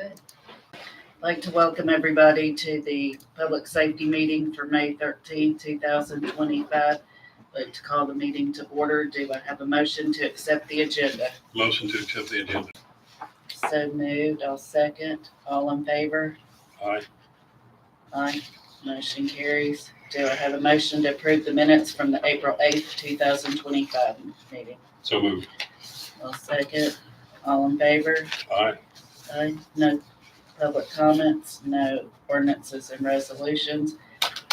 Good. I'd like to welcome everybody to the public safety meeting for May 13th, 2025. I'd like to call the meeting to order. Do I have a motion to accept the agenda? Motion to accept the agenda. So moved. I'll second. All in favor? Aye. Aye. Motion carries. Do I have a motion to approve the minutes from the April 8th, 2025 meeting? So moved. I'll second. All in favor? Aye. Aye. No public comments, no ordinances and resolutions.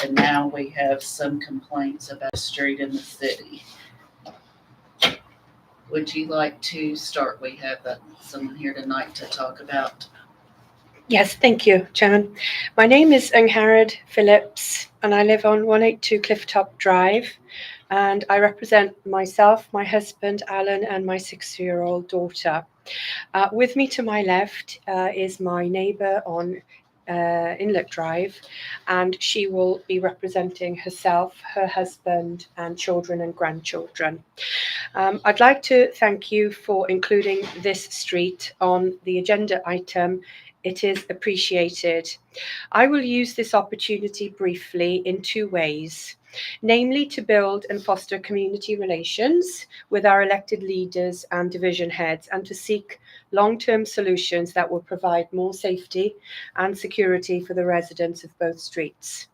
And now we have some complaints about a street in the city. Would you like to start? We have someone here tonight to talk about. Yes, thank you, Chairman. My name is Angharad Phillips, and I live on 182 Clifftop Drive. And I represent myself, my husband, Alan, and my 6-year-old daughter. With me to my left is my neighbour on Inlet Drive, and she will be representing herself, her husband, and children and grandchildren. I'd like to thank you for including this street on the agenda item. It is appreciated. I will use this opportunity briefly in two ways, namely to build and foster community relations with our elected leaders and division heads, and to seek long-term solutions that will provide more safety and security for the residents of both streets.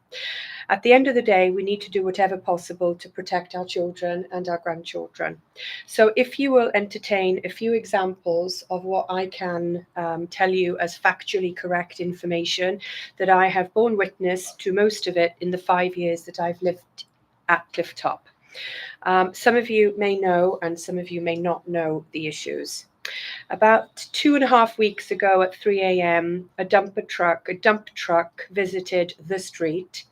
At the end of the day, we need to do whatever possible to protect our children and our grandchildren. So if you will entertain a few examples of what I can tell you as factually correct information, that I have borne witness to most of it in the 5 years that I've lived at Clifftop. Some of you may know and some of you may not know the issues. About 2.5 weeks ago at 3 a.m., a dump truck visited the street.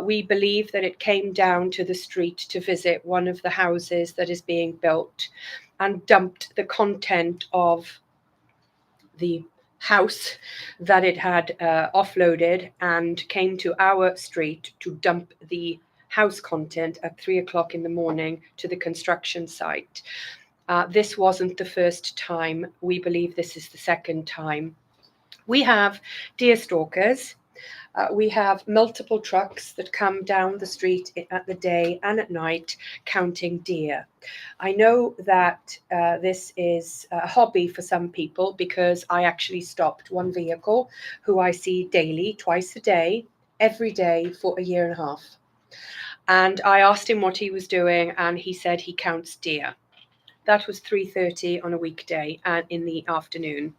We believe that it came down to the street to visit one of the houses that is being built and dumped the content of the house that it had offloaded, and came to our street to dump the house content at 3 o'clock in the morning to the construction site. This wasn't the first time. We believe this is the second time. We have deer stalkers. We have multiple trucks that come down the street at the day and at night counting deer. I know that this is a hobby for some people, because I actually stopped one vehicle who I see daily, twice a day, every day for 1.5 years. And I asked him what he was doing, and he said he counts deer. That was 3:30 on a weekday and in the afternoon.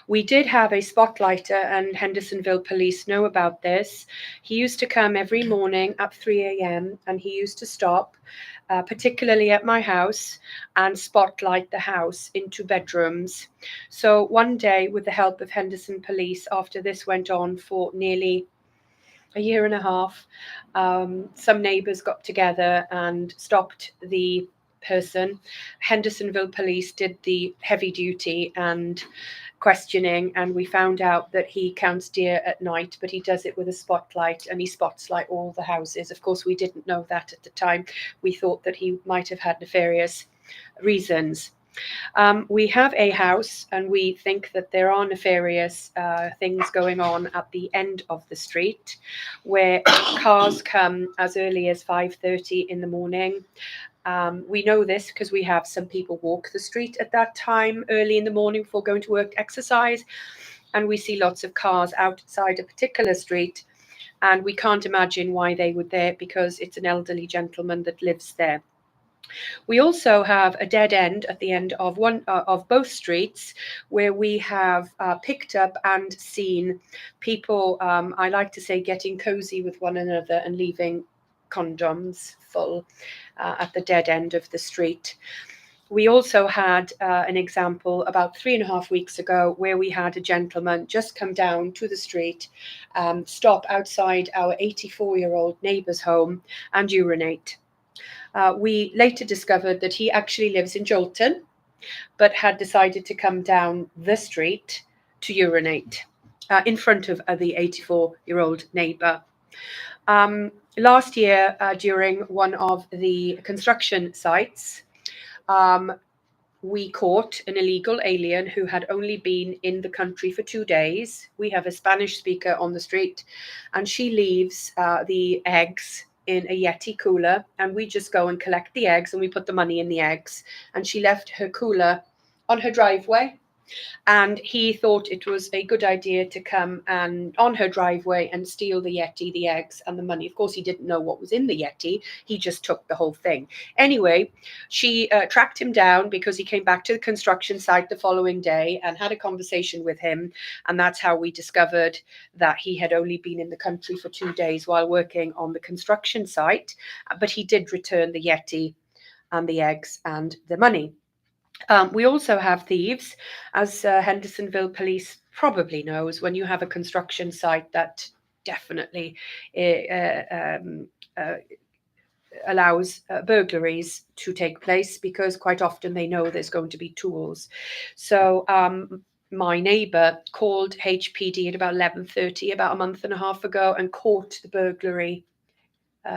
We did have a spotlighter, and Hendersonville police know about this. He used to come every morning at 3 a.m. and he used to stop, particularly at my house, and spotlight the house into bedrooms. So one day, with the help of Henderson police, after this went on for nearly 1.5 years, some neighbours got together and stopped the person. Hendersonville police did the heavy duty and questioning, and we found out that he counts deer at night, but he does it with a spotlight, and he spots like all the houses. Of course, we didn't know that at the time. We thought that he might have had nefarious reasons. We have a house, and we think that there are nefarious things going on at the end of the street, where cars come as early as 5:30 in the morning. We know this because we have some people walk the street at that time early in the morning before going to work, exercise, and we see lots of cars outside a particular street, and we can't imagine why they would there, because it's an elderly gentleman that lives there. We also have a dead end at the end of one of both streets, where we have picked up and seen people, I like to say, getting cozy with one another and leaving condoms full at the dead end of the street. We also had an example about 3.5 weeks ago, where we had a gentleman just come down to the street, stop outside our 84-year-old neighbour's home and urinate. We later discovered that he actually lives in Jolton, but had decided to come down the street to urinate in front of the 84-year-old neighbour. Last year, during one of the construction sites, we caught an illegal alien who had only been in the country for 2 days. We have a Spanish speaker on the street, and she leaves the eggs in a Yeti cooler, and we just go and collect the eggs and we put the money in the eggs. And she left her cooler on her driveway. And he thought it was a good idea to come and on her driveway and steal the Yeti, the eggs, and the money. Of course, he didn't know what was in the Yeti. He just took the whole thing. Anyway, she tracked him down because he came back to the construction site the following day and had a conversation with him. And that's how we discovered that he had only been in the country for 2 days while working on the construction site. But he did return the Yeti and the eggs and the money. We also have thieves, as Hendersonville police probably knows. When you have a construction site, that definitely allows burglaries to take place, because quite often they know there's going to be tools. So my neighbour called HPD at about 11:30 about a month and a half ago and caught the burglary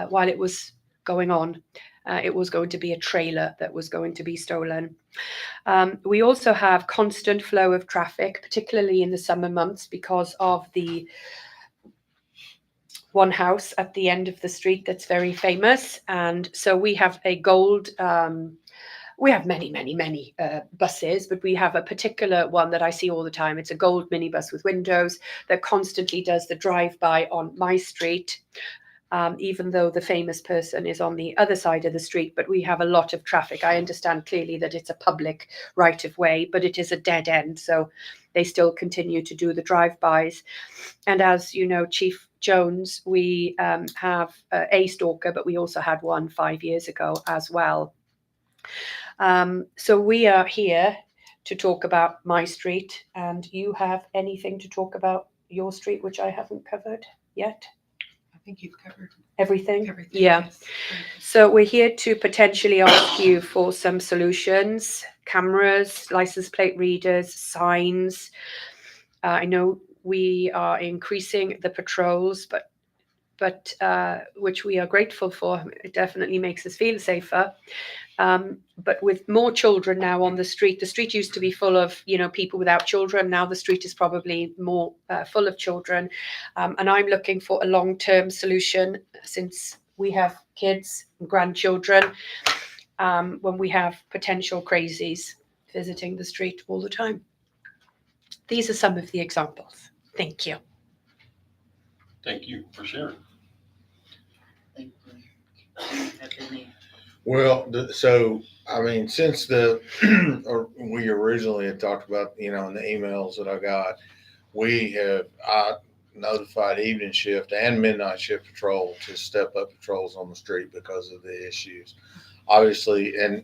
while it was going on. It was going to be a trailer that was going to be stolen. We also have constant flow of traffic, particularly in the summer months, because of the one house at the end of the street that's very famous. And so we have a gold, we have many buses, but we have a particular one that I see all the time. It's a gold minibus with windows that constantly does the drive-by on my street. Even though the famous person is on the other side of the street, but we have a lot of traffic. I understand clearly that it's a public right of way, but it is a dead end, so they still continue to do the drive-bys. And as you know, Chief Jones, we have a stalker, but we also had one 5 years ago as well. So we are here to talk about my street, and you have anything to talk about your street, which I haven't covered yet? I think you've covered everything. everything. Yeah. Yes. So we're here to potentially ask you for some solutions: cameras, license plate readers, signs. I know we are increasing the patrols, but which we are grateful for. It definitely makes us feel safer. But with more children now on the street used to be full of, people without children. Now the street is probably more full of children. And I'm looking for a long-term solution, since we have kids and grandchildren, when we have potential crazies visiting the street all the time. These are some of the examples. Thank you. Thank you for sharing. Thank you. Do you have any? Well, since or we originally had talked about, in the emails that I got, I notified evening shift and midnight shift patrol to step up patrols on the street because of the issues. Obviously, and,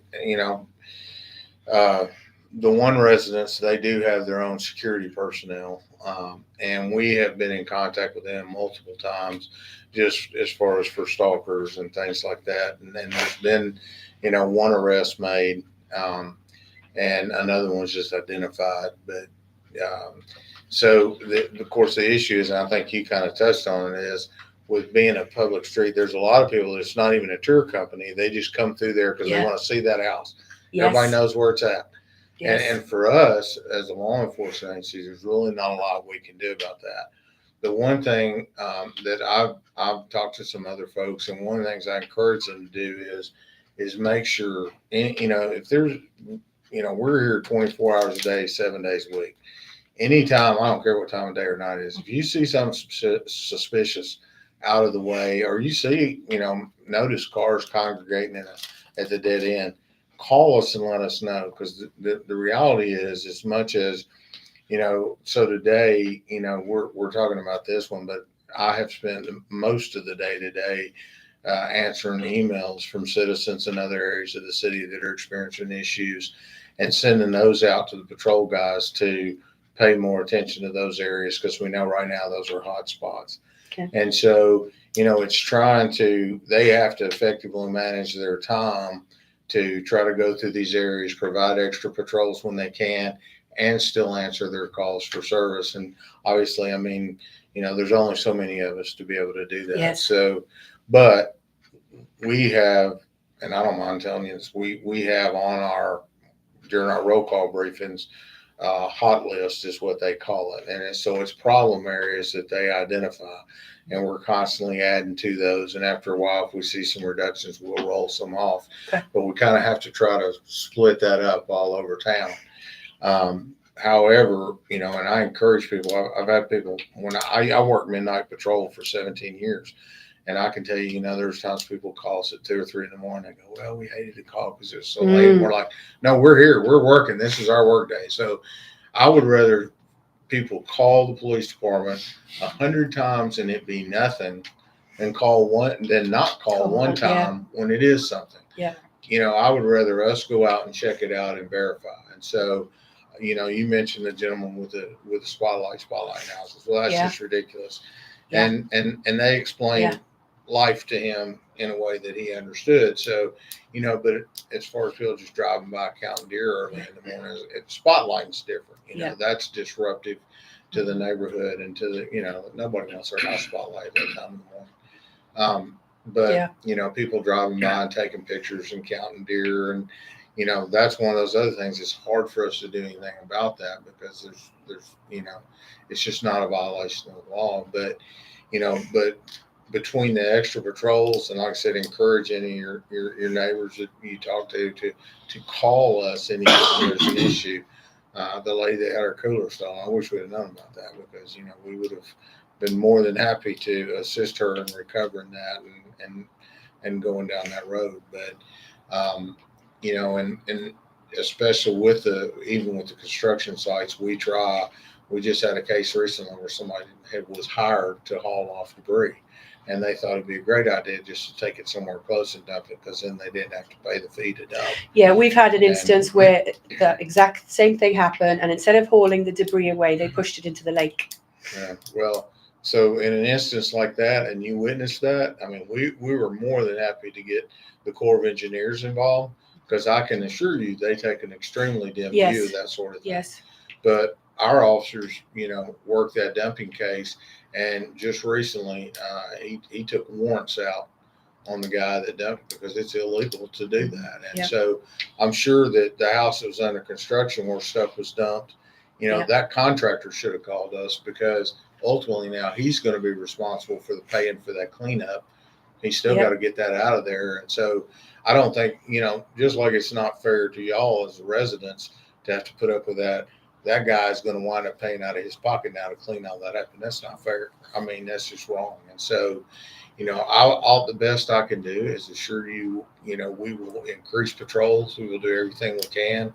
the one residence, they do have their own security personnel. And we have been in contact with them multiple times, just as far as for stalkers and things like that. And then there's been, one arrest made, and another one's just identified. But so of course the issue is, and I think you kind of touched on it, is with being a public street, there's a lot of people that's not even a tour company. They just come through there because they want to see that house. Yes. Everybody knows where it's at. Yes. And for us as a law enforcement agency, there's really not a lot we can do about that. The one thing that I've talked to some other folks, and one of the things I encourage them to do is make sure, if there's, we're here 24 hours a day, 7 days a week. Anytime, I don't care what time of day or night it is, if you see something suspicious out of the way, or you see, notice cars congregating at the dead end, call us and let us know. Because the reality is, as much as, so today, we're talking about this one, but I have spent most of the day today answering emails from citizens in other areas of the city that are experiencing issues, and sending those out to the patrol guys to pay more attention to those areas, because we know right now those are hot spots. Okay. And so, they have to effectively manage their time to try to go through these areas, provide extra patrols when they can, and still answer their calls for service. And obviously, there's only so many of us to be able to do that. Yes. So, but we have, and I don't mind telling you this, we have on our during our roll call briefings, hot list is what they call it. And so it's problem areas that they identify. And we're constantly adding to those. And after a while, if we see some reductions, we'll roll some off. Okay. But we kind of have to try to split that up all over town. However, and I encourage people, I've had people, when I worked midnight patrol for 17 years. And I can tell you, there's times people call us at 2 or 3 in the morning. They go, well, we hated to call because it was so late. And we're like, no, we're here. We're working. This is our work day. So I would rather people call the police department 100 times and it be nothing than not call one time when it is something. Yeah. I would rather us go out and check it out and verify. And so, you mentioned the gentleman with the spotlight houses. Well, that's just ridiculous. Yeah. And they explained life to him in a way that he understood. So, but as far as people just driving by counting deer early in the morning, spotlighting's different. That's disruptive to the neighborhood and to the, nobody wants their house spotlight at that time in the morning. But people driving by and taking pictures and counting deer, and that's one of those other things. It's hard for us to do anything about that because there's it's just not a violation of the law. But but between the extra patrols and, like I said, encourage any of your neighbors that you talk to call us anytime there's an issue. The lady that had her cooler stolen, I wish we'd have known about that because we would have been more than happy to assist her in recovering that and going down that road. But and especially even with the construction sites, we just had a case recently where somebody was hired to haul off debris, and they thought it'd be a great idea just to take it somewhere close and dump it because then they didn't have to pay the fee to dump. Yeah, we've had an instance where the exact same thing happened, and instead of hauling the debris away, they pushed it into the lake. Yeah, well, so in an instance like that, and you witnessed that, I mean, we were more than happy to get the Corps of Engineers involved because I can assure you they take an extremely dim view of that sort of thing. Yes. But our officers, worked that dumping case, and just recently, he took warrants out on the guy that dumped it because it's illegal to do that. And so I'm sure that the house that was under construction where stuff was dumped, that contractor should have called us because ultimately now he's going to be responsible for the paying for that cleanup. He's still got to get that out of there. And so I don't think, just like it's not fair to y'all as the residents to have to put up with that guy is going to wind up paying out of his pocket now to clean all that up. And that's not fair. I mean, that's just wrong. And so, all the best I can do is assure you, we will increase patrols. We will do everything we can.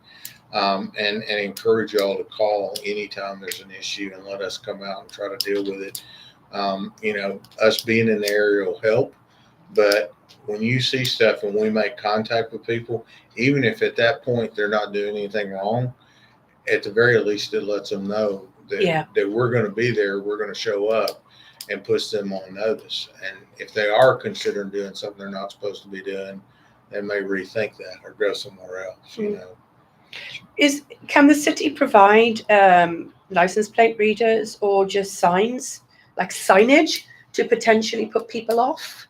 And encourage y'all to call anytime there's an issue and let us come out and try to deal with it. Us being in the area will help, but when you see stuff and we make contact with people, even if at that point they're not doing anything wrong, at the very least it lets them know that we're going to be there, we're going to show up and puts them on notice. And if they are considering doing something they're not supposed to be doing, they may rethink that or go somewhere else, Can the city provide license plate readers or just signs, like signage, to potentially put people off?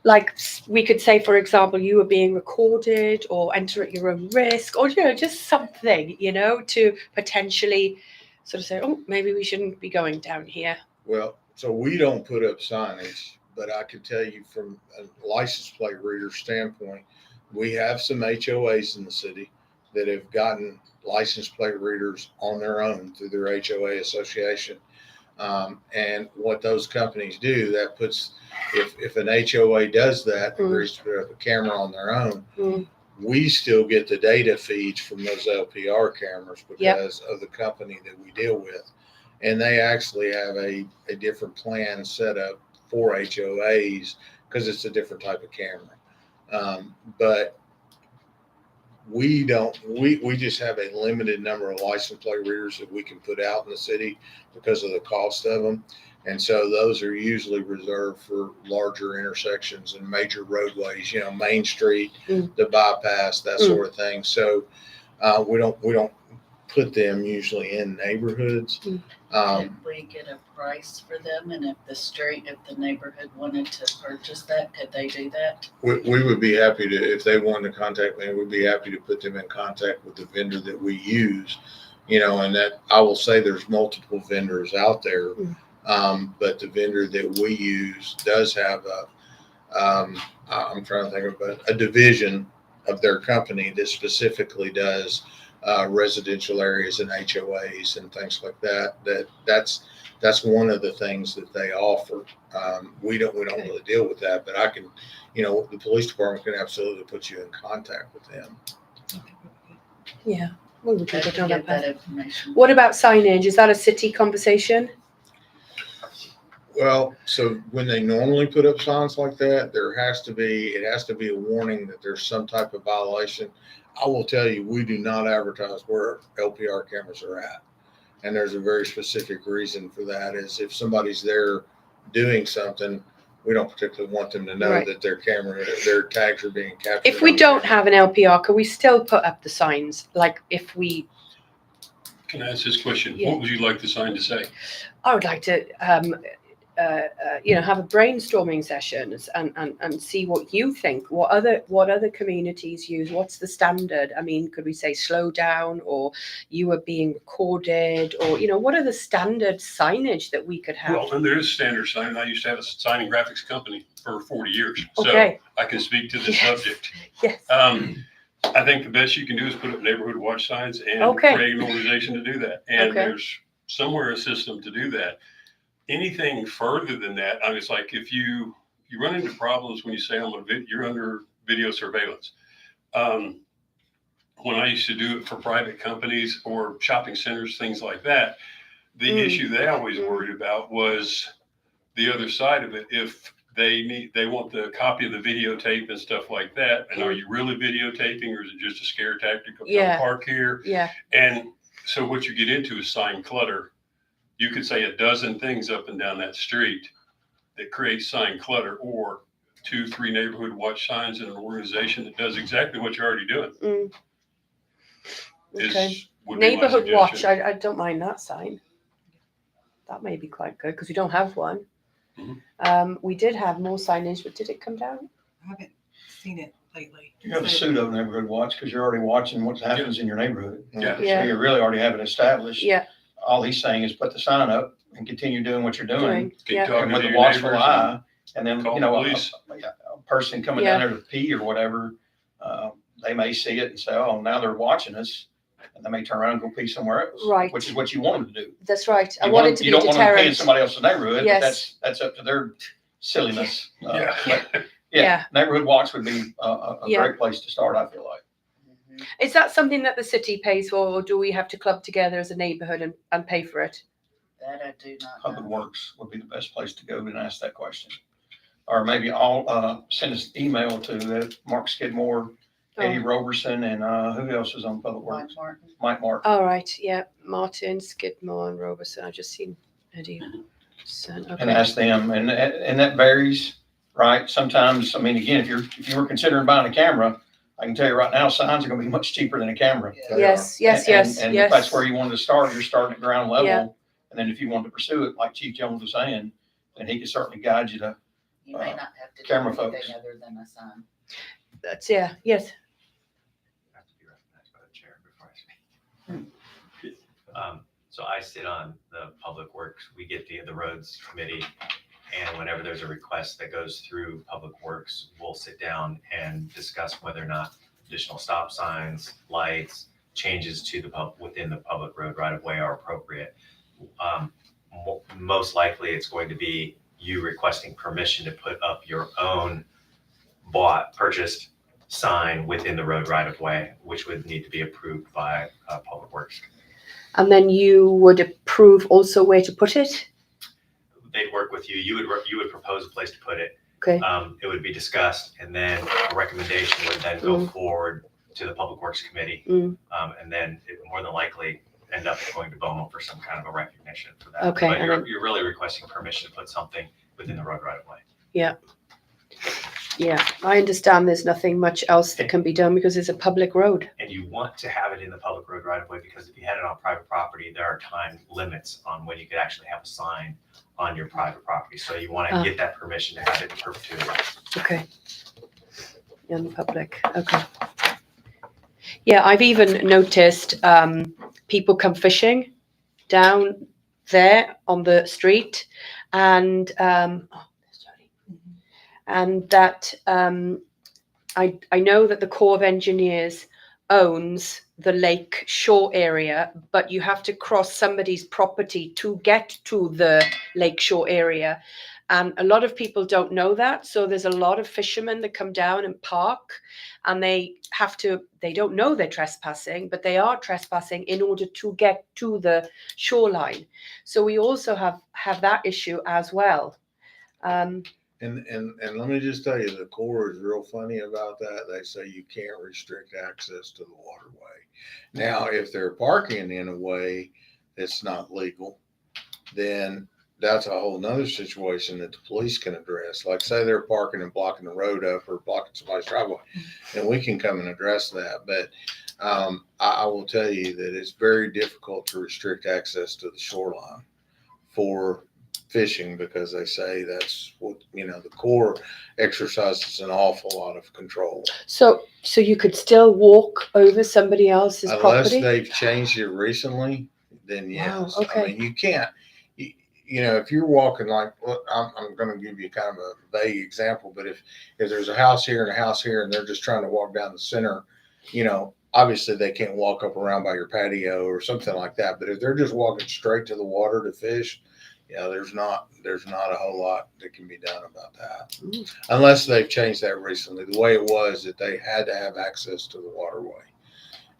Like we could say, for example, you are being recorded or enter at your own risk, or just something, to potentially sort of say, oh, maybe we shouldn't be going down here. Well, so we don't put up signage, but I can tell you from a license plate reader standpoint, we have some HOAs in the city that have gotten license plate readers on their own through their HOA association. And what those companies do, that puts, if an HOA does that, agrees to put up a camera on their own, we still get the data feeds from those LPR cameras because of the company that we deal with. And they actually have a different plan set up for HOAs because it's a different type of camera. But we just have a limited number of license plate readers that we can put out in the city because of the cost of them. And so those are usually reserved for larger intersections and major roadways, Main Street, the bypass, that sort of thing. So we don't put them usually in neighborhoods. Could we get a price for them? And if the neighborhood wanted to purchase that, could they do that? We would be happy to, if they wanted to contact me, we'd be happy to put them in contact with the vendor that we use, and that I will say there's multiple vendors out there. But the vendor that we use does have I'm trying to think of a division of their company that specifically does residential areas and HOAs and things like that. That's one of the things that they offer. We don't really deal with that, but I can, the police department can absolutely put you in contact with them. Yeah. Well, we can Could get on get that. that information. What about signage? Is that a city conversation? Well, so when they normally put up signs like that, it has to be a warning that there's some type of violation. I will tell you, we do not advertise where LPR cameras are at. And there's a very specific reason for that, is if somebody's there doing something, we don't particularly want them to know Right. that their tags are being captured. If we don't have an LPR, can we still put up the signs? Like if we, Can I ask this question? Yeah. What would you like the sign to say? I would like to, have a brainstorming sessions and see what you think. What other communities use? What's the standard? I mean, could we say slow down, or you are being recorded, or what are the standard signage that we could have? Well, and there is standard sign. I used to have a signing graphics company for 40 years. Okay. So I can speak to this Yes. subject. Yes. I think the best you can do is put up neighborhood watch signs and Okay. create an organization to do that. And Okay. there's somewhere a system to do that. Anything further than that, I mean, it's like if you run into problems when you say you're under video surveillance. When I used to do it for private companies or shopping centers, things like that, the issue they always worried about was the other side of it. If they want the copy of the videotape and stuff like that, and are you really videotaping, or is it just a scare tactic of Yeah. don't park here? Yeah. And so what you get into is sign clutter. You could say a dozen things up and down that street that creates sign clutter, or 2-3 neighborhood watch signs in an organization that does exactly what you're already doing. Okay. would be my Neighborhood watch. suggestion. I don't mind that sign. That may be quite good because we don't have one. Mhm. We did have more signage, but did it come down? I haven't seen it lately. You have a pseudo neighborhood watch because you're already watching what happens in your neighborhood. Yeah. Yeah. So you really already have it established. Yeah. All he's saying is put the sign up and continue doing what you're doing. Keep Yeah. talking And with to a your watchful neighbors eye, and then, call you the know, police. a person coming down there to pee or whatever, they may see it and say, oh, now they're watching us. And they may turn around and go pee somewhere else. Right. Which is what you want them to do. That's right. I You want want it to you be a don't want them to pee in deterrent. somebody else's neighborhood, Yes. but that's up to their silliness. Yeah. But Yeah. neighborhood watch would be a Yeah. great place to start, I feel like. Mhm. Is that something that the city pays for, or do we have to club together as a neighborhood and pay for it? That I do not Public know. Works would be the best place to go and ask that question. Or maybe I'll send us an email to Mark Skidmore, Eddie Roberson, and who else is on Public Mike Works? Martin. Mike Mark. All right. Yeah. Martin, Skidmore, and Roberson. I've just seen Eddie. Son. And Okay. ask them, and that varies, right? Sometimes, I mean, again, if you were considering buying a camera, I can tell you right now, signs are gonna be much cheaper than a camera. Yeah. Yes. Yes. Yes. And yes. if that's where you wanted to start, you're starting at ground level. Yeah. And then if you wanted to pursue it, like Chief Jones was saying, then he could certainly guide you to, You may not have to do camera anything folks. other than a sign. That's Yes. Have to be recognized by the chair before I speak. So I sit on the Public Works. We get the roads committee, and whenever there's a request that goes through Public Works, we'll sit down and discuss whether or not additional stop signs, lights, changes to within the public road right of way are appropriate. Most likely, it's going to be you requesting permission to put up your own purchased sign within the road right of way, which would need to be approved by Public Works. And then you would approve also where to put it. They'd work with you. You would propose a place to put it. Okay. It would be discussed, and then a recommendation would then go forward to the Public Works Committee. And then it would more than likely end up going to BOMA for some kind of a recognition for that. Okay, But and you're really requesting permission to put something within the road right of way. Yeah. Yeah, I understand there's nothing much else that can be done because it's a public road. And you want to have it in the public road right of way, because if you had it on private property, there are time limits on when you could actually have a sign on your private property. So you want to get that permission to have it in perpetuity. Okay. In the public, okay. Yeah, I've even noticed people come fishing down there on the street, and that I know that the Corps of Engineers owns the lake shore area, but you have to cross somebody's property to get to the lake shore area. And a lot of people don't know that. So there's a lot of fishermen that come down and park, and they don't know they're trespassing, but they are trespassing in order to get to the shoreline. So we also have that issue as well. And let me just tell you, the Corps is real funny about that. They say you can't restrict access to the waterway. Now, if they're parking in a way that's not legal, then that's a whole nother situation that the police can address. Like say they're parking and blocking the road up or blocking somebody's driveway, and we can come and address that. But I will tell you that it's very difficult to restrict access to the shoreline for fishing, because they say that's what, the Corps exercises an awful lot of control. So you could still walk over somebody else's Unless property? they've changed it recently, then yes. Wow, okay. I mean, you can't, if you're walking like, well, I'm going to give you kind of a vague example, but if there's a house here and a house here and they're just trying to walk down the center, obviously they can't walk up around by your patio or something like that. But if they're just walking straight to the water to fish, there's not a whole lot that can be done about that. Unless they've changed that recently. The way it was that they had to have access to the waterway.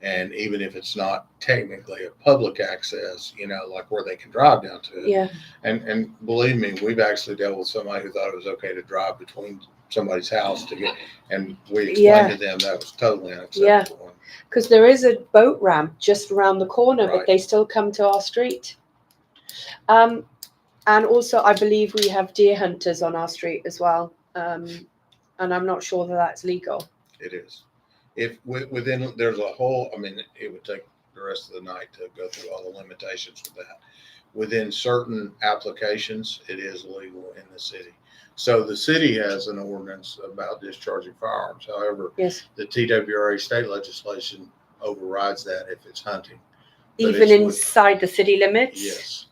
And even if it's not technically a public access, like where they can drive down to it. Yeah. And believe me, we've actually dealt with somebody who thought it was okay to drive between somebody's house to get, and we explained to them that was totally unacceptable. Because there is a boat ramp just around the corner, Right. but they still come to our street. And also, I believe we have deer hunters on our street as well. And I'm not sure that that's legal. It is. If within, there's a whole, it would take the rest of the night to go through all the limitations with that. Within certain applications, it is legal in the city. So the city has an ordinance about discharging firearms. However, Yes. the TWRA state legislation overrides that if it's hunting. Even inside the city limits? Yes.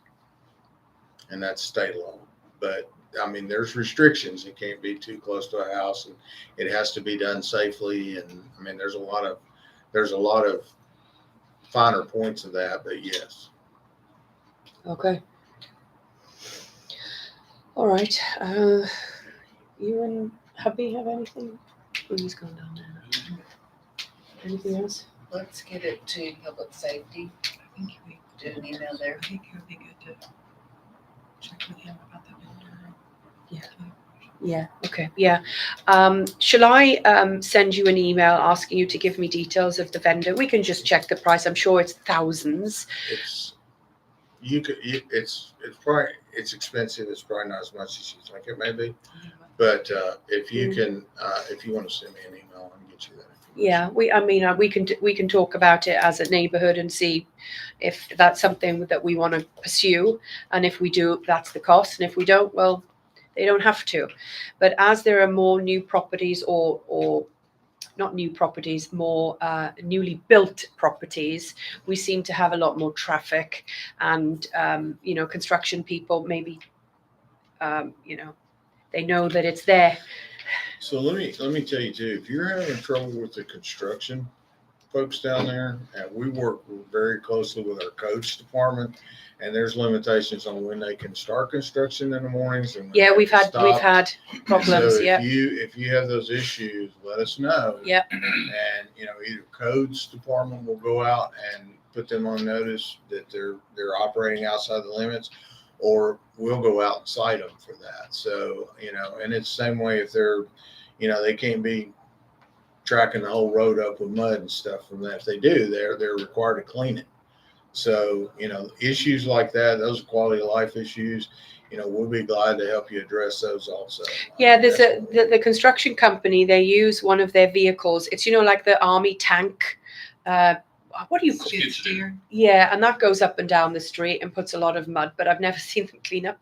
And that's state law. But there's restrictions. It can't be too close to a house, and it has to be done safely. And there's a lot of finer points of that, but yes. Okay. All right. You and hubby have anything? Oh, he's gone down there. Anything else? Let's get it to public safety. I think we Do an email there. I think it would be good to check with him about the vendor. Yeah. Okay. Yeah. Shall I send you an email asking you to give me details of the vendor? We can just check the price. I'm sure it's thousands. It's probably expensive. It's probably not as much as you think it may be. But if you can, if you want to send me an email, I can get you that information. Yeah. We can talk about it as a neighborhood and see if that's something that we want to pursue. And if we do, that's the cost. And if we don't, well, they don't have to. But as there are more new properties or not new properties, more newly built properties, we seem to have a lot more traffic, and construction people maybe they know that it's there. So let me tell you too, if you're having trouble with the construction folks down there, and we work very closely with our codes department, and there's limitations on when they can start construction in the mornings. And when We've had problems. So Yeah. if you have those issues, let us know. Yeah. And either codes department will go out and put them on notice that they're operating outside the limits, or we'll go out and cite them for that. So and it's the same way if they're they can't be tracking the whole road up with mud and stuff from that. If they do, they're required to clean it. So, issues like that, those quality of life issues, we'll be glad to help you address those also. Yeah, there's That's what the construction company, they use one of their vehicles. It's, like the army tank. What do you call it? Skid steer. Yeah, and that goes up and down the street and puts a lot of mud, but I've never seen them clean up.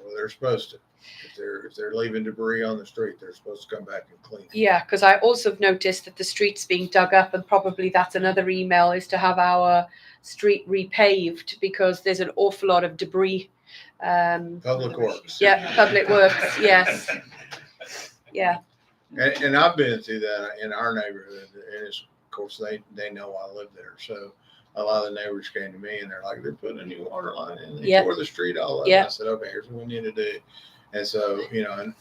Well, they're supposed to. If they're leaving debris on the street, they're supposed to come back and clean it. Yeah, because I also have noticed that the street's being dug up, and probably that's another email, is to have our street repaved because there's an awful lot of debris. Public Works. Yeah, Public Works, yes. Yeah. And I've been through that in our neighborhood, and it's, of course, they know I live there, so a lot of the neighbors came to me and they're like, they're putting a new water line in, they Yep. tore the street all up. Yep. I said, okay, here's what we need to do. And so,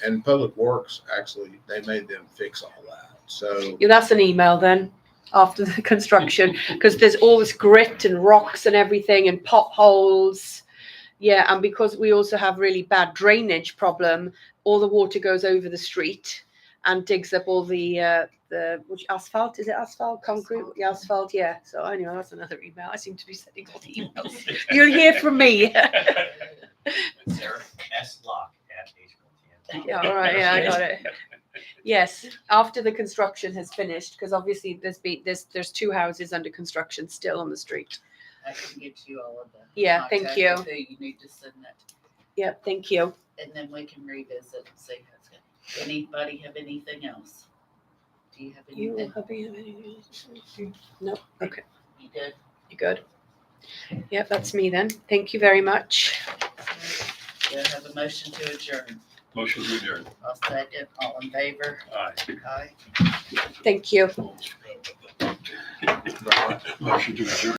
and Public Works, actually, they made them fix all that. So, Yeah, that's an email then after the construction, because there's all this grit and rocks and everything and potholes. Yeah, and because we also have really bad drainage problem, all the water goes over the street and digs up all the which asphalt, is it asphalt, concrete? The asphalt, yeah. So anyway, that's another email. I seem to be sending all the emails. You'll hear from me. Sarah S. Locke at HLTN. Yeah, all right, yeah, I got it. Yes, after the construction has finished, because obviously there's 2 houses under construction still on the street. I can get you all of that. Yeah, thank you. Who you need to send that, Yeah, thank you. and then we can revisit and see how it's going. Anybody have anything else? Do you have You anything? have anything? No. Okay, You good? you good? Yeah, that's me then. Thank you very much. Do I have a motion to adjourn? Motion to adjourn. I'll second. All in favor? Aye. Aye. Thank you. Motion to adjourn.